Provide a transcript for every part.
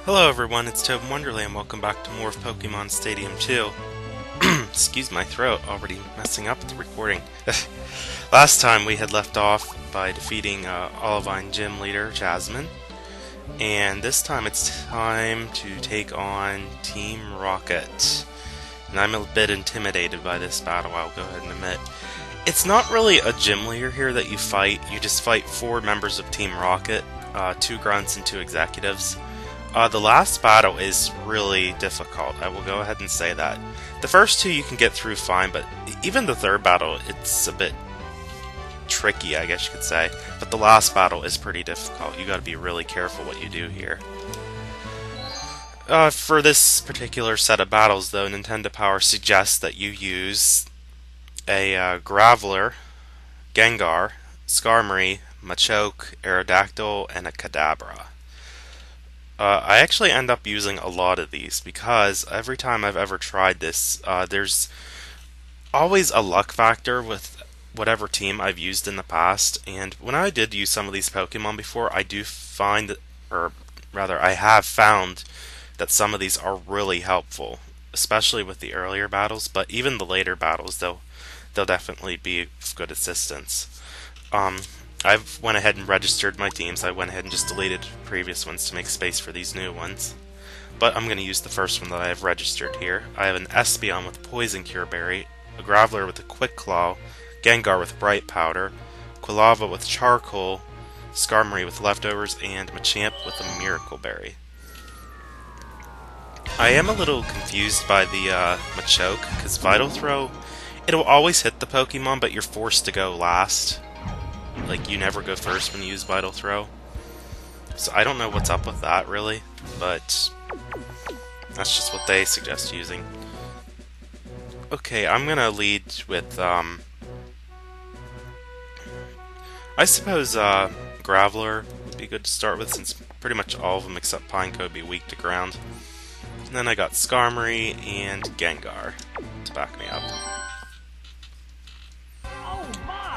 Hello everyone, it's ToadinWonderland. Welcome back to more of Pokemon Stadium 2. Excuse my throat, already messing up the recording. Last time we had left off by defeating Olivine Gym Leader Jasmine. And this time it's time to take on Team Rocket. And I'm a bit intimidated by this battle, I'll go ahead and admit. It's not really a gym leader here that you fight. You just fight 4 members of Team Rocket, 2 grunts and 2 executives. The last battle is really difficult, I will go ahead and say that. The first 2 you can get through fine, but even the third battle, it's a bit tricky, I guess you could say. But the last battle is pretty difficult. You gotta be really careful what you do here. For this particular set of battles, though, Nintendo Power suggests that you use a Graveler, Gengar, Skarmory, Machoke, Aerodactyl, and a Kadabra. I actually end up using a lot of these because every time I've ever tried this, there's always a luck factor with whatever team I've used in the past, and when I did use some of these Pokemon before, I do find, or rather I have found, that some of these are really helpful, especially with the earlier battles, but even the later battles, they'll definitely be of good assistance. I've went ahead and registered my teams. I went ahead and just deleted previous ones to make space for these new ones. But I'm going to use the first one that I have registered here. I have an Espeon with Poison Cure Berry, a Graveler with a Quick Claw, Gengar with Bright Powder, Quilava with Charcoal, Skarmory with Leftovers, and Machamp with a Miracle Berry. I am a little confused by the Machoke, because Vital Throw, it'll always hit the Pokemon, but you're forced to go last. Like, you never go first when you use Vital Throw. So I don't know what's up with that, really, but that's just what they suggest using. Okay, I'm gonna lead with, I suppose, Graveler would be good to start with, since pretty much all of them except Pineco would be weak to ground. And then I got Skarmory and Gengar to back me up.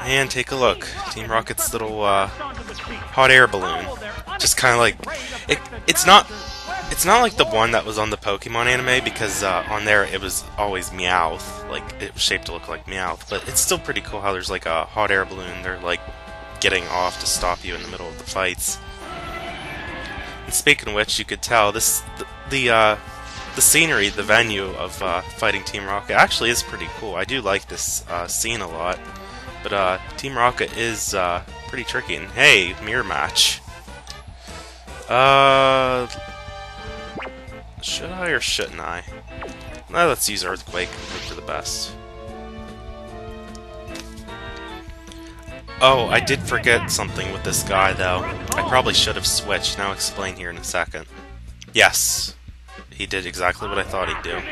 And take a look. Team Rocket's little hot air balloon. Just kind of like it's not like the one that was on the Pokemon anime, because on there it was always Meowth, like it was shaped to look like Meowth. But it's still pretty cool how there's like a hot air balloon. They're like getting off to stop you in the middle of the fights. And speaking of which, you could tell the scenery, the venue of fighting Team Rocket actually is pretty cool. I do like this scene a lot. But Team Rocket is pretty tricky. And hey, mirror match. Should I or shouldn't I? Well, let's use Earthquake and hope for the best. Oh, I did forget something with this guy, though. I probably should have switched. Now I'll explain here in a second. Yes, he did exactly what I thought he'd do.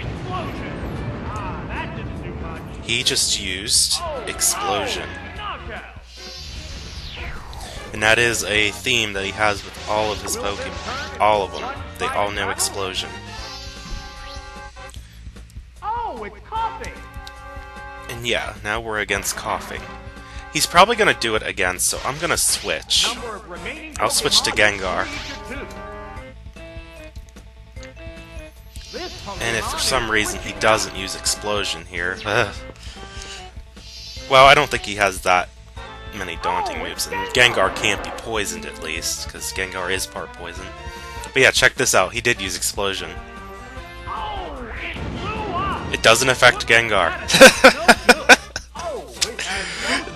He just used Explosion. And that is a theme that he has with all of his Pokemon. All of them. They all know Explosion. Oh, it's Coughing! And yeah, now we're against Coughing. He's probably going to do it again, so I'm going to switch. I'll switch to Gengar. And if for some reason he doesn't use Explosion here... Well, I don't think he has that many daunting moves, and Gengar can't be poisoned at least, because Gengar is part poison. But yeah, check this out, he did use Explosion. It doesn't affect Gengar.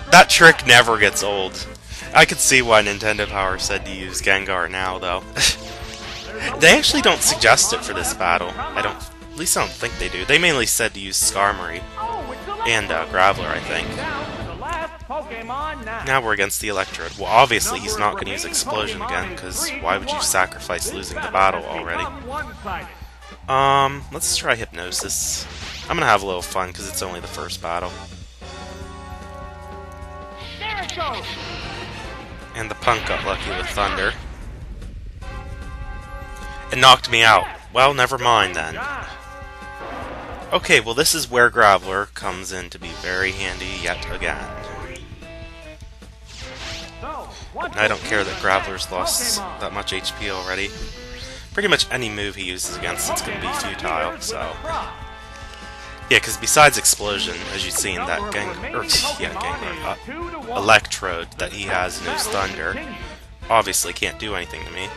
That trick never gets old. I could see why Nintendo Power said to use Gengar now, though. They actually don't suggest it for this battle. At least I don't think they do. They mainly said to use Skarmory and Graveler, I think. Now we're against the Electrode. Well, obviously he's not going to use Explosion again, because why would you sacrifice losing the battle already? Let's try Hypnosis. I'm going to have a little fun, because it's only the first battle. And the Punk got lucky with Thunder. It knocked me out. Well, never mind then. Okay, well this is where Graveler comes in to be very handy yet again. And I don't care that Graveler's lost that much HP already. pretty much any move he uses against it's going to be futile, so... Yeah, because besides Explosion, as you've seen, that Electrode that he has knows Thunder. Obviously can't do anything to me.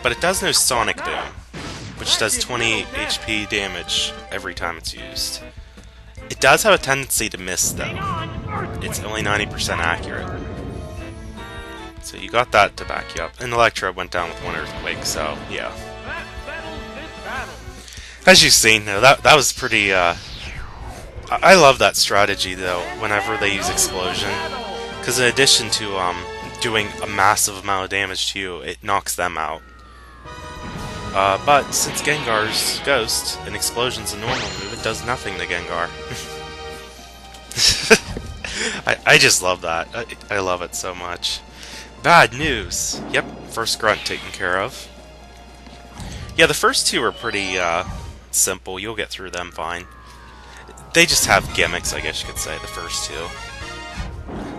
But it does know Sonic Boom, which does 20 HP damage every time it's used. It does have a tendency to miss, though. It's only 90% accurate. So you got that to back you up. And Electrode went down with one Earthquake, so yeah. As you've seen, though, that was pretty, I love that strategy, though, whenever they use Explosion. Because in addition to, doing a massive amount of damage to you, it knocks them out. But since Gengar's Ghost, and Explosion's a normal move, it does nothing to Gengar. I just love that. I love it so much. Bad news! Yep, first grunt taken care of. Yeah, the first two are pretty, simple. You'll get through them fine. They just have gimmicks, I guess you could say, the first two.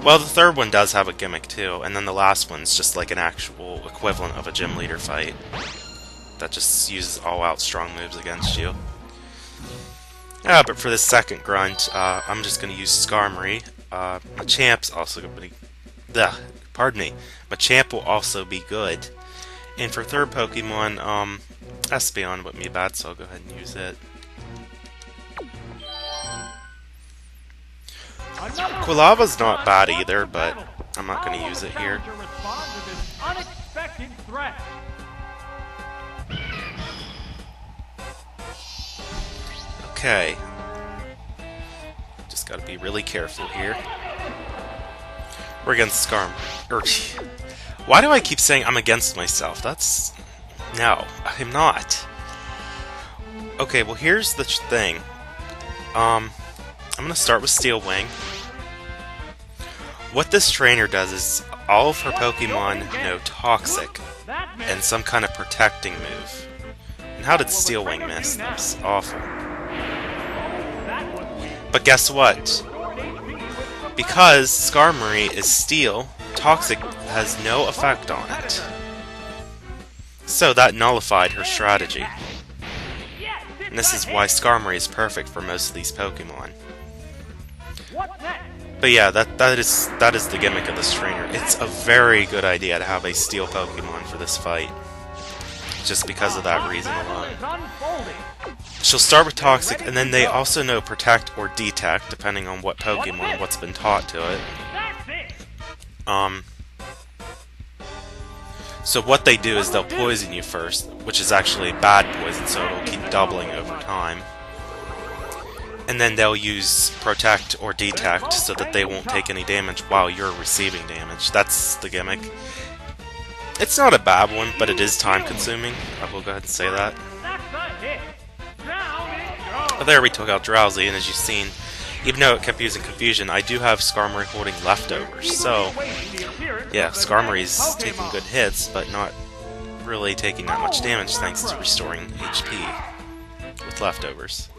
Well, the third one does have a gimmick, too, and then the last one's just like an actual equivalent of a gym leader fight that just uses all-out strong moves against you. Yeah, but for this second grunt, I'm just going to use Skarmory. Machamp's also going to be... pardon me. Machamp will also be good. And for third Pokemon, Espeon wouldn't be bad, so I'll go ahead and use it. Quilava's not bad either, but I'm not going to use it here. Okay. Just got to be really careful here. We're against Skarmory. Why do I keep saying I'm against myself? That's... No, I'm not. Okay, well here's the thing. I'm gonna start with Steel Wing. What this trainer does is all of her Pokemon know Toxic and some kind of protecting move. And how did Steel Wing miss? That's awful. But guess what? Because Skarmory is Steel, Toxic has no effect on it. So that nullified her strategy. And this is why Skarmory is perfect for most of these Pokemon. But yeah, that is the gimmick of this trainer. It's a very good idea to have a Steel Pokemon for this fight. Just because of that reason alone. She'll start with Toxic, and then they also know Protect or Detect, depending on what Pokemon, what's been taught to it. So what they do is they'll poison you first, which is actually bad poison, so it'll keep doubling over time. And then they'll use Protect or Detect so that they won't take any damage while you're receiving damage. That's the gimmick. It's not a bad one, but it is time-consuming. I will go ahead and say that. But there we took out Drowsy, and as you've seen, even though it kept using Confusion, I do have Skarmory holding Leftovers. So, yeah, Skarmory's taking good hits, but not really taking that much damage thanks to restoring HP with Leftovers.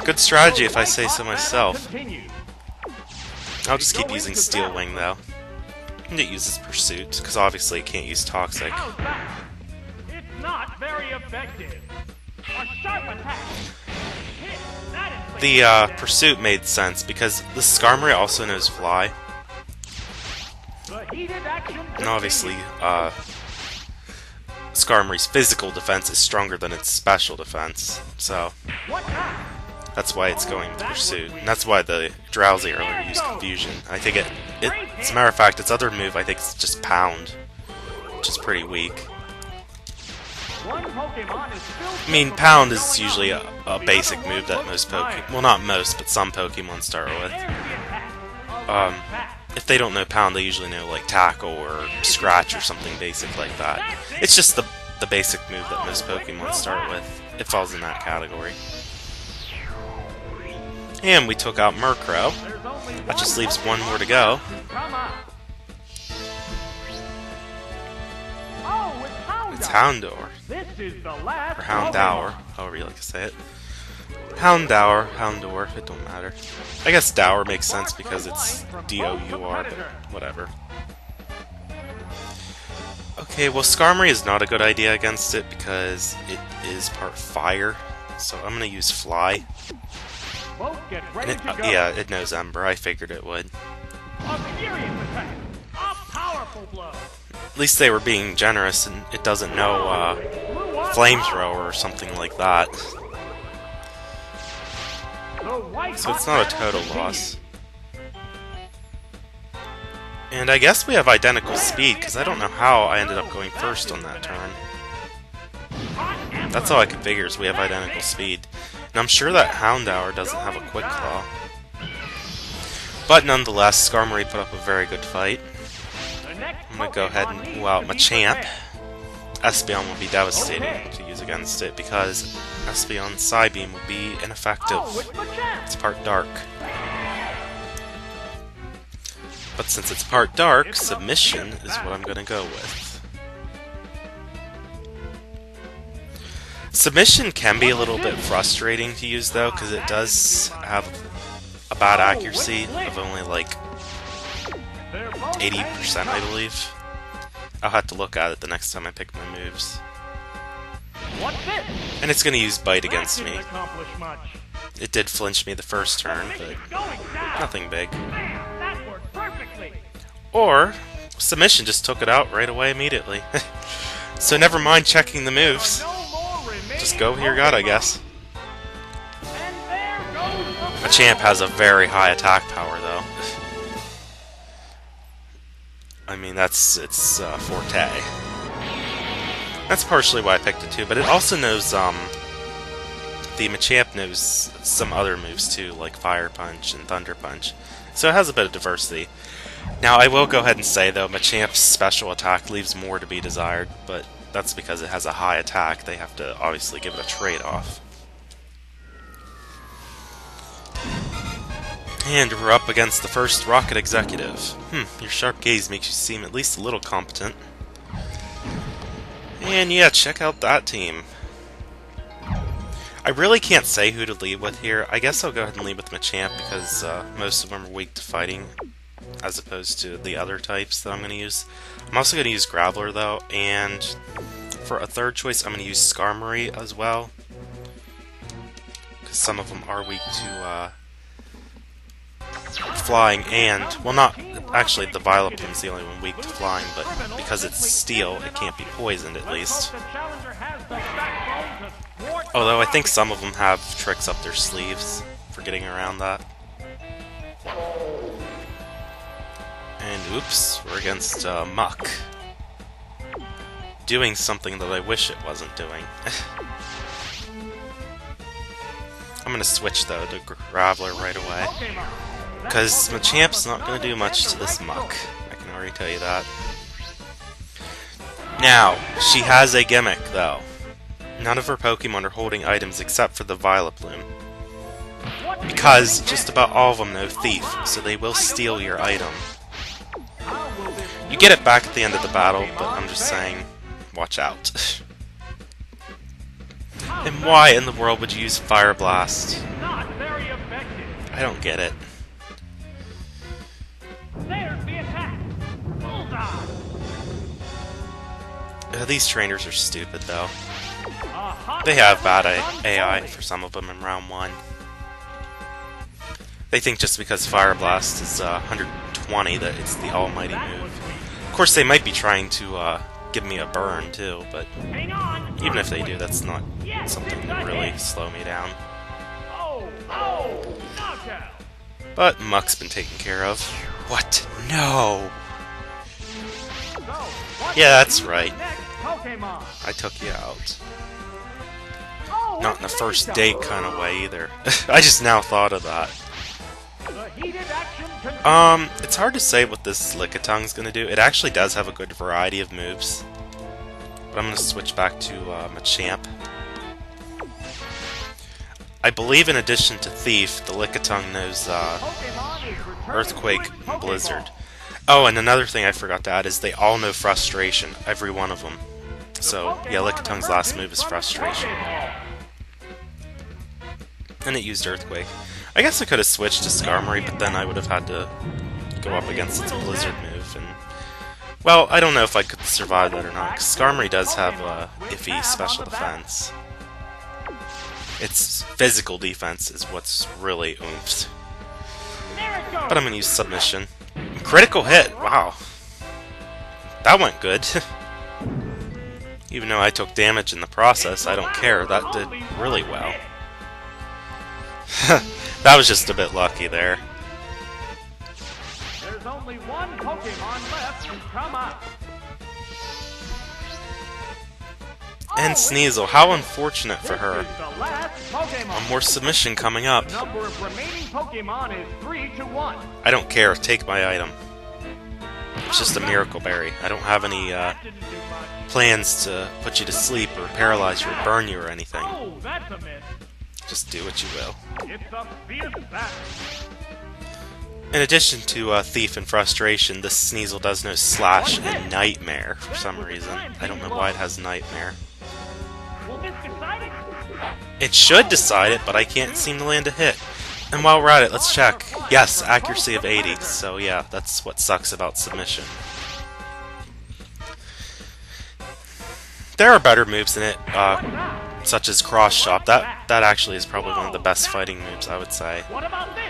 Good strategy if I say so myself. I'll just keep using Steel Wing though. And it uses Pursuit, because obviously it can't use Toxic. It's not very effective. A sharp attack. The Pursuit made sense because the Skarmory also knows Fly. And obviously, Skarmory's physical defense is stronger than its special defense, so that's why it's going with Pursuit. And that's why the Drowsy earlier used Confusion. I think as a matter of fact, its other move, I think, is just Pound, which is pretty weak. I mean, Pound is usually a basic move that most Pokemon... Well, not most, but some Pokemon start with. If they don't know Pound, they usually know, like, Tackle or Scratch or something basic like that. It's just the basic move that most Pokemon start with. It falls in that category. And we took out Murkrow. That just leaves one more to go. It's Houndour. Or Houndour, however you like to say it. Houndour, it don't matter. I guess Dour makes sense because it's D-O-U-R, but whatever. Okay, well, Skarmory is not a good idea against it because it is part fire. So I'm gonna use Fly. Both get And ready it, to go. yeah, it knows Ember. I figured it would. A furious attack. A powerful blow. At least they were being generous, and it doesn't know Flamethrower or something like that. So it's not a total loss. And I guess we have identical speed, because I don't know how I ended up going first on that turn. That's all I can figure is we have identical speed. And I'm sure that Houndour doesn't have a Quick Claw. But nonetheless, Skarmory put up a very good fight. I'm going to go ahead and pull out Machamp. Espeon will be devastating to use against it, because Espeon's Psybeam will be ineffective. It's part Dark. But since it's part Dark, Submission is what I'm going to go with. Submission can be a little bit frustrating to use though, because it does have a bad accuracy of only like 80%, I believe. I'll have to look at it the next time I pick my moves. And it's going to use Bite against me. It did flinch me the first turn, but nothing big. Or, Submission just took it out right away immediately. So never mind checking the moves. Just go with your gut, I guess. Machamp has a very high attack power, though. I mean, that's its forte. That's partially why I picked it too, but it also knows, the Machamp knows some other moves too, like Fire Punch and Thunder Punch. So it has a bit of diversity. Now, I will go ahead and say, though, Machamp's special attack leaves more to be desired, but that's because it has a high attack. They have to obviously give it a trade-off. And we're up against the first Rocket Executive. Your sharp gaze makes you seem at least a little competent. And yeah, check out that team. I really can't say who to lead with here. I guess I'll go ahead and lead with Machamp because most of them are weak to fighting, as opposed to the other types that I'm going to use. I'm also going to use Graveler though, and for a third choice I'm going to use Skarmory as well, because some of them are weak to flying and, well, not actually, the Vileplume's the only one weak to flying, but because it's steel it can't be poisoned at least. Although I think some of them have tricks up their sleeves for getting around that. And oops, we're against Muck. Doing something that I wish it wasn't doing. I'm gonna switch though to Graveler right away. Because Machamp's not gonna do much to this Muck. I can already tell you that. Now, she has a gimmick though. None of her Pokemon are holding items except for the Vileplume. Because just about all of them know Thief, so they will steal your item. You get it back at the end of the battle, but I'm just saying, watch out. And why in the world would you use Fire Blast? I don't get it. These trainers are stupid, though. They have bad AI for some of them in round 1. They think just because Fire Blast is 120 that it's the almighty move. Of course, they might be trying to give me a burn, too, but even if they do, that's not something that really slow me down. But Muck's been taken care of. What? No! Yeah, that's right. I took you out. Not in the first date kind of way, either. I just now thought of that. It's hard to say what this Lickitung's gonna do. It actually does have a good variety of moves. But I'm gonna switch back to Machamp. I believe in addition to Thief, the Lickitung knows Earthquake and Blizzard. Oh, and another thing I forgot to add is they all know Frustration, every one of them. So, yeah, Lickitung's last move is Frustration. And it used Earthquake. I guess I could have switched to Skarmory, but then I would have had to go up against its Blizzard move, and Well, I don't know if I could survive that or not, because Skarmory does have a iffy special defense. Its physical defense is what's really oomphed. But I'm gonna use submission. Critical hit! Wow. That went good. Even though I took damage in the process, I don't care. That did really well. That was just a bit lucky there. There's only one Pokemon left to come up. And Sneasel, how unfortunate for her. This is the last Pokemon. One more submission coming up. The number of remaining Pokemon is 3-1. I don't care, take my item. It's just a Miracle Berry. I don't have any That didn't do much. plans to put you to sleep or paralyze you or burn you or anything. Oh, that's a miss. Just do what you will. It's a fierce battle. In addition to Thief and Frustration, this Sneasel does know Slash and Nightmare for some reason. I don't know why it has Nightmare. Will this decide it? It should decide it, but I can't seem to land a hit. And while we're at it, let's check. Yes, accuracy of 80, so yeah, that's what sucks about submission. There are better moves in it, such as Cross Chop. That actually is probably one of the best fighting moves, I would say. What about this?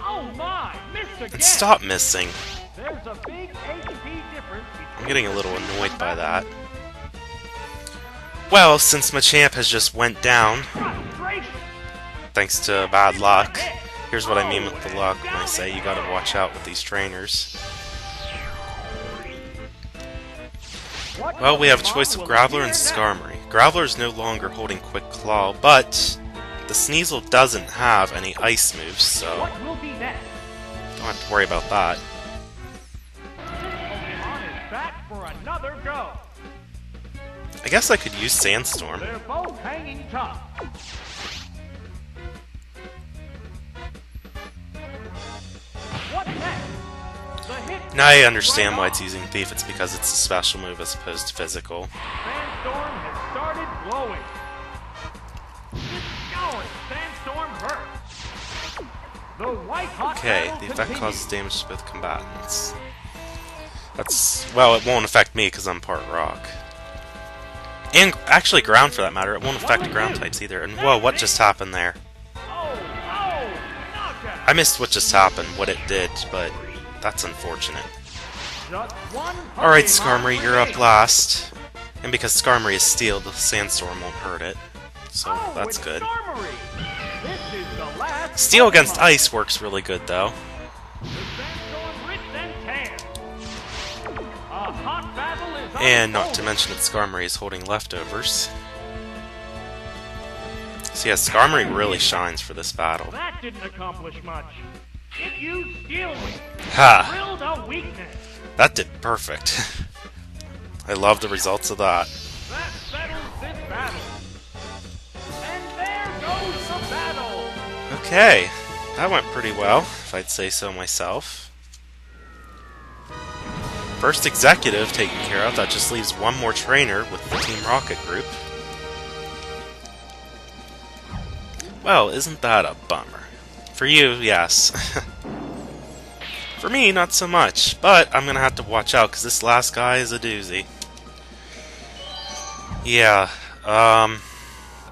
Oh my, missed again. And stop missing. There's a big HP difference I'm between getting a little annoyed by that. Well, since Machamp has just went down, frustration. thanks to bad luck, here's what I mean with the luck when I say you gotta watch out with these trainers. Well, we have a choice of Graveler and Skarmory. Graveler is no longer holding Quick Claw, but the Sneasel doesn't have any ice moves, so What will be next? don't have to worry about that. Pokemon is back for another go. I guess I could use Sandstorm. They're both hanging tough. What next? The hit. Now I understand why it's using Thief. It's because it's a special move as opposed to physical. Sandstorm has started blowing. It's going. Sandstorm hurts. The white hot Okay, battle the effect continues. causes damage to both combatants. That's... well, it won't affect me because I'm part rock. And actually ground for that matter, it won't affect ground types either. And whoa, what just happened there? Oh, knockout. I missed what just happened, what it did, but that's unfortunate. Just one Alright, Pokemon Skarmory, you're up remains. last. And because Skarmory is steel, the Sandstorm won't hurt it. So Oh, that's it's good. Skarmory. This is the last Steel against Pokemon. ice works really good, though. The Sandstorm rips and tears. A hot battle is And not to unfolding. mention that Skarmory is holding leftovers. So yeah, Skarmory really shines for this battle. That didn't accomplish much. It used Steel Wing. Ha! Drilled a weakness. That did perfect. I love the results of that. That settles this battle. And there goes the battle. Okay, that went pretty well, if I'd say so myself. First executive taken care of, that just leaves one more trainer with the Team Rocket group. Well, isn't that a bummer? For you, yes. For me, not so much, but I'm gonna have to watch out because this last guy is a doozy. Yeah,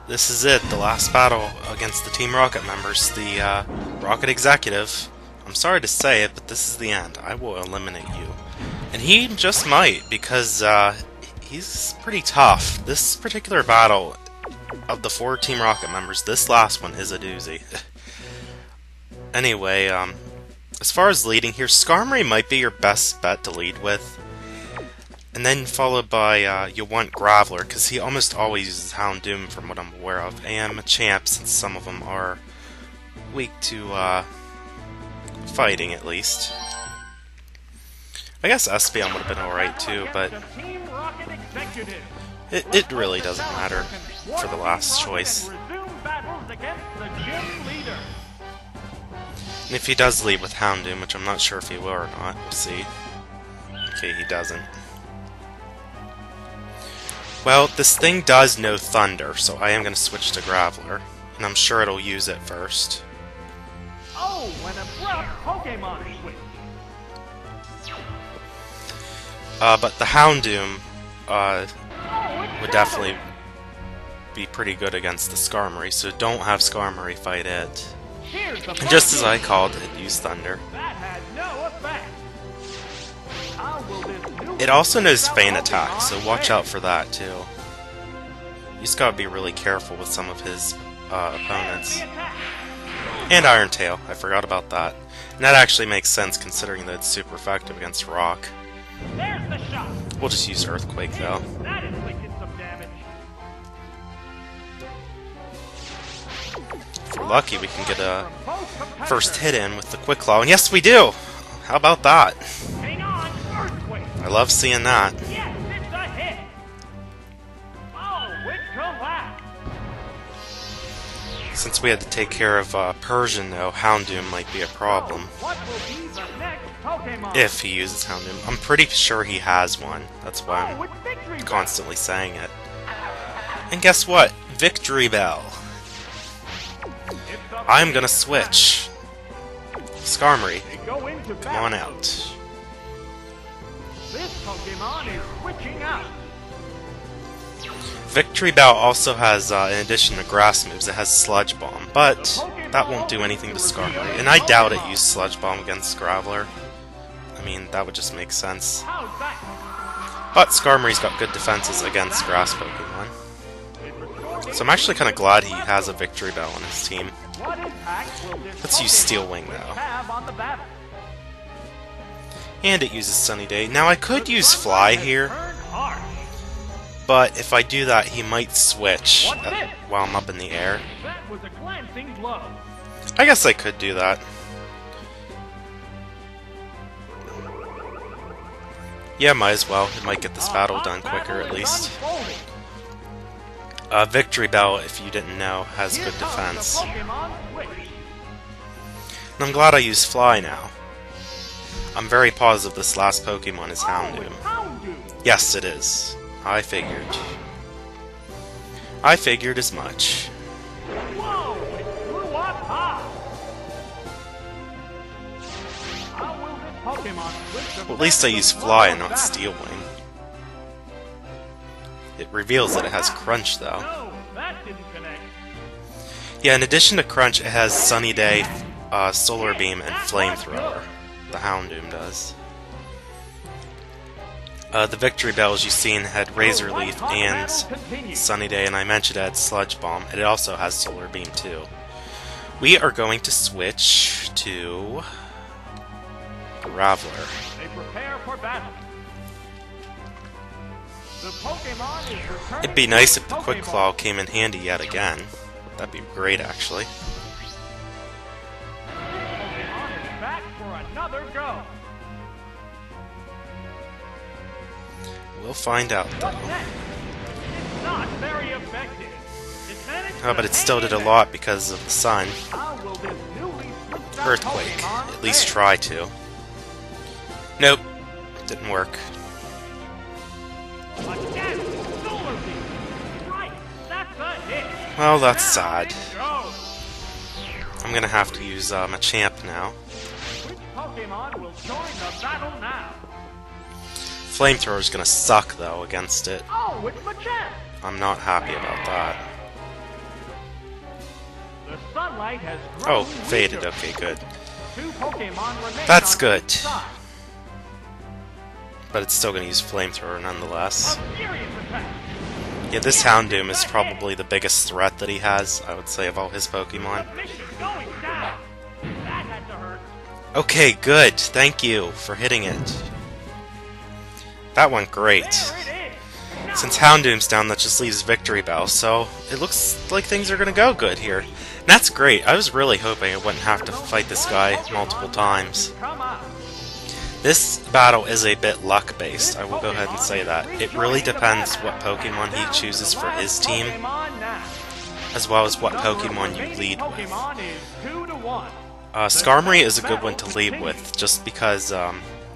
this is it, the last battle against the Team Rocket members, the Rocket Executive. I'm sorry to say it, but this is the end. I will eliminate you. And he just might, because he's pretty tough. This particular battle of the 4 Team Rocket members, this last one is a doozy. Anyway, as far as leading here, Skarmory might be your best bet to lead with. And then followed by, you want Graveler, because he almost always uses Houndoom from what I'm aware of. And Machamp, since some of them are weak to, fighting at least. I guess Espeon would have been alright too, but The Team Rocket Executive. it really doesn't matter for the last choice. Resume battles against the Gym Leader. And if he does lead with Houndoom, which I'm not sure if he will or not, we'll see. Okay, he doesn't. Well, this thing does know Thunder, so I am going to switch to Graveler. And I'm sure it'll use it first. Oh, an abrupt Pokemon switch. But the Houndoom Oh, it's would definitely be pretty good against the Skarmory, so don't have Skarmory fight it. Here's the And just as I punch. called, it used Thunder. That had no effect. How will this new It also knows Pokemon Feint Attack, so watch fare? out for that too. You just gotta be really careful with some of his opponents. The attack. And Iron Tail, I forgot about that. And that actually makes sense considering that it's super effective against Rock. There's the shot. We'll just use Earthquake though. That inflicted some damage. If we're lucky, we can get a first hit in with the Quick Claw, and yes we do! How about that? Hang on, earthquake. I love seeing that. Yes, it's a hit. Oh, it come back. Since we had to take care of Persian though, Houndoom might be a problem. What will be the next Pokemon? If he uses Houndoom. I'm pretty sure he has one. That's why Oh, it's Victory I'm Bell. constantly saying it. And guess what? Victory Bell. It's up I'm to gonna the switch. Skarmory, attack. They go into come on battle. out. This Pokemon is switching out. Victory Bell also has, in addition to grass moves, it has Sludge Bomb, but that won't do anything to Skarmory. And I doubt it used Sludge Bomb against Graveler. I mean, that would just make sense. How's that? But Skarmory's got good defenses against grass Pokemon. So I'm actually kind of glad he has a Victory Bell on his team. What impact will this Let's use Pokemon Steel Wing, switch though. have on the battle? And it uses Sunny Day. Now I could use Fly Has here, turned harsh. but if I do that, he might switch What's this? while I'm up in the air. That was a glancing blow. I guess I could do that. Yeah, might as well. It might get this battle done quicker at least. Victory Bell, if you didn't know, has good defense. And I'm glad I used Fly now. I'm very positive this last Pokemon is Houndoom. Yes, it is. I figured. I figured as much. Whoa! It flew up high. How will this Pokemon switch the Well, at least I best used of Fly blow and not back? Steel Wing. It reveals that it has Crunch, though. No, that didn't connect. Yeah, in addition to Crunch, it has Sunny Day, Solar Beam, and Flamethrower. The Houndoom does. The Victory Bell, as you've seen, had Razor Leaf and Sunny Day, and I mentioned it had Sludge Bomb. It also has Solar Beam, too. We are going to switch to Graveler. They prepare for battle. The Pokemon is returning. It'd be nice if the Pokeball. Quick Claw came in handy yet again. That'd be great, actually. Pokemon is back for another go. We'll find out, though. What's next? It's not very effective. It managed Oh, to but it still hang did a in lot because of the sun. there. How will this newly switched out Earthquake. Pokemon At least fare? try to. Nope. Didn't work. Again, Solar Beam. Right, that's a hit. Well, that's Now sad. it goes. I'm gonna have to use Machamp now. Which Pokemon will join the battle now? Flamethrower's gonna suck, though, against it. Oh, it's Machamp. I'm not happy about that. The sunlight has Oh, grown faded. weaker. Okay, good. Two Pokemon remain That's on good. each side. But it's still gonna use Flamethrower nonetheless. A furious attack. Yeah, this Houndoom is probably the biggest threat that he has, I would say, of all his Pokemon. Submission going down. That had to hurt. Okay, good. Thank you for hitting it. That went great. There it is. Now Since Houndoom's down, that just leaves Victory Bell, so it looks like things are gonna go good here. And that's great. I was really hoping I wouldn't have to fight this guy multiple times. come out. This battle is a bit luck-based, I will go ahead and say that. It really depends what Pokemon he chooses for his team, Pokemon now. as well as what Pokemon you lead with. Pokemon is 2-1. Skarmory is a good one to lead with, just because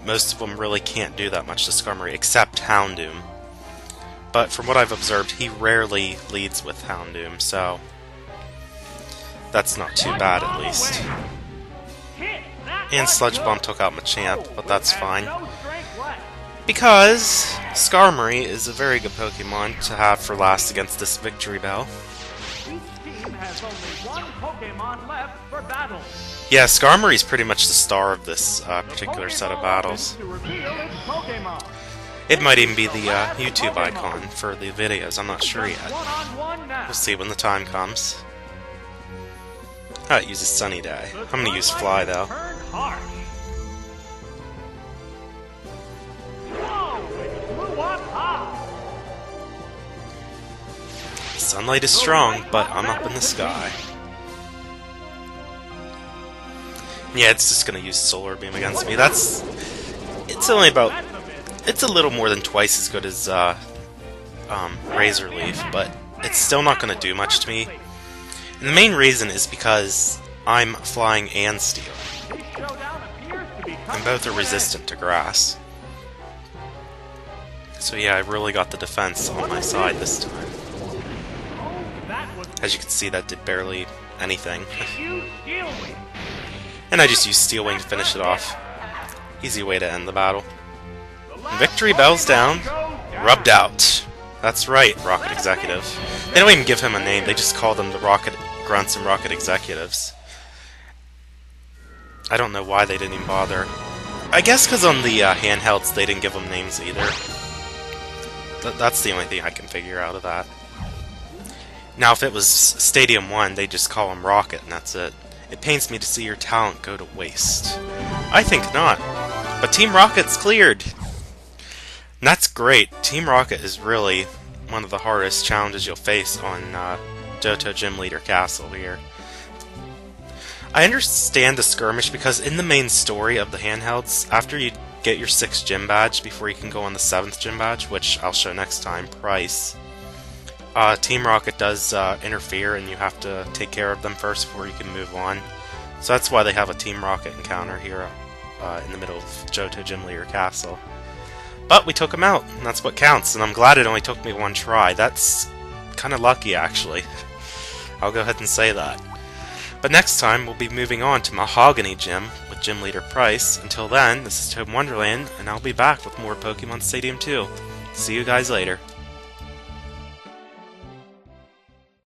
most of them really can't do that much to Skarmory, except Houndoom. But from what I've observed, he rarely leads with Houndoom, so that's not too bad at least. Hit. That And was Sludge good. Bomb took out Machamp, but that's Has fine. no strength left. Because Skarmory is a very good Pokemon to have for last against this Victory Bell. Each team has only one Pokemon left for battle. Yeah, Skarmory is pretty much the star of this particular set of battles. To reveal its Pokemon. It might even be the YouTube icon for the videos, I'm not sure yet. One-on-one now. We'll see when the time comes. It uses Sunny Day. I'm gonna use Fly though. Turn harsh. Whoa, it blew up high. Sunlight is strong, but I'm up in the sky. Yeah, it's just gonna use Solar Beam against me. It's only about... It's a little more than twice as good as Razor Leaf, but it's still not gonna do much to me. And the main reason is because I'm Flying and Steel. And both are resistant to Grass. So yeah, I really got the defense on my side this time. As you can see, that did barely anything. And I just used Steel Wing to finish it off. Easy way to end the battle. Victory Bell's down. Rubbed out. That's right, Rocket Executive. They don't even give him a name, they just call them the Rocket Grunts and Rocket Executives. I don't know why they didn't even bother. I guess because on the handhelds they didn't give them names either. That's the only thing I can figure out of that. Now if it was Stadium 1, they'd just call him Rocket and that's it. It pains me to see your talent go to waste. I think not. But Team Rocket's cleared! And that's great. Team Rocket is really one of the hardest challenges you'll face on Johto Gym Leader Castle here. I understand the skirmish because in the main story of the handhelds, after you get your 6th gym badge before you can go on the 7th gym badge, which I'll show next time, Price, Team Rocket does interfere and you have to take care of them first before you can move on. So that's why they have a Team Rocket encounter here in the middle of Johto Gym Leader Castle. But we took him out, and that's what counts, and I'm glad it only took me one try. That's kind of lucky, actually. I'll go ahead and say that. But next time, we'll be moving on to Mahogany Gym with Gym Leader Price. Until then, this is ToadinWonderland, and I'll be back with more Pokemon Stadium 2. See you guys later.